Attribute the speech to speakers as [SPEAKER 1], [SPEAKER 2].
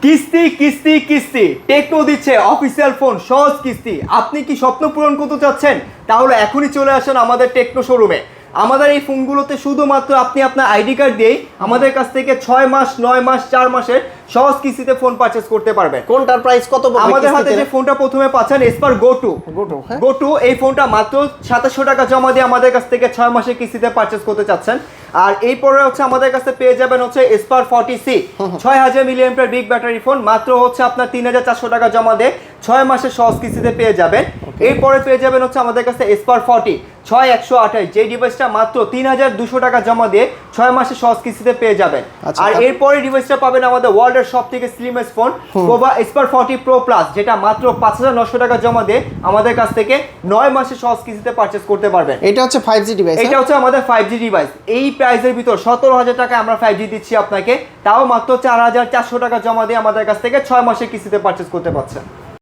[SPEAKER 1] কিস্তি কিস্তি কিস্তি টেকনো দিচ্ছে অফিসিয়াল ফোন সহজ কিস্তি। আপনি কি স্বপ্ন পূরণ করতে চাচ্ছেন? তাহলে এখনই চলে আসুন আমাদের টেকনো শোরুমে। আমাদের এই ফোনগুলোতে শুধুমাত্র আপনি আপনার আইডি কার্ড দিয়েই আমাদের কাছ থেকে 6 মাস 9 মাস 4 মাসের সহজ কিস্তিতে ফোন পারচেজ করতে পারবেন।
[SPEAKER 2] কোনটার প্রাইস কত পড়বে?
[SPEAKER 1] আমাদের হাতে যে ফোনটা প্রথমে পাচ্ছেন এসপার গো টু, এই ফোনটা মাত্র 2700 টাকা জমা দিয়ে আমাদের কাছ থেকে 6 মাসের কিস্তিতে পারচেজ করতে চাচ্ছেন। আর এই পরে হচ্ছে আমাদের কাছে পেয়ে যাবেন হচ্ছে এসপার 40C 6000 milliampere big battery phone, মাত্র হচ্ছে আপনার 3400 টাকা জমা দিয়ে 6 মাসের সহজ কিস্তিতে পেয়ে যাবেন। এরপরে পেয়ে যাবেন হচ্ছে আমাদের কাছে এসপার 40 6128, যে ডিভাইসটা মাত্র 3200 টাকা জমা দিয়ে 6 মাসের সহজ কিস্তিতে পেয়ে যাবেন। আর এরপরে ডিভাইসটা পাবেন আমাদের ওয়ার্ল্ডের সব থেকে স্লিমেস্ট ফোন পোভা এসপার 40 প্রো প্লাস, যেটা মাত্র 5900 টাকা জমা দিয়ে আমাদের কাছ থেকে 9 মাসের সহজ কিস্তিতে পারচেজ করতে পারবেন।
[SPEAKER 2] এটা হচ্ছে 5G ডিভাইস।
[SPEAKER 1] এটা হচ্ছে আমাদের 5G ডিভাইস। এই প্রাইসের ভিতর 17000 টাকা আমরা 5G দিচ্ছি আপনাকে, তাও মাত্র 4400 টাকা জমা দিয়ে আমাদের কাছ থেকে 6 মাসের কিস্তিতে পারচেজ করতে পারছেন।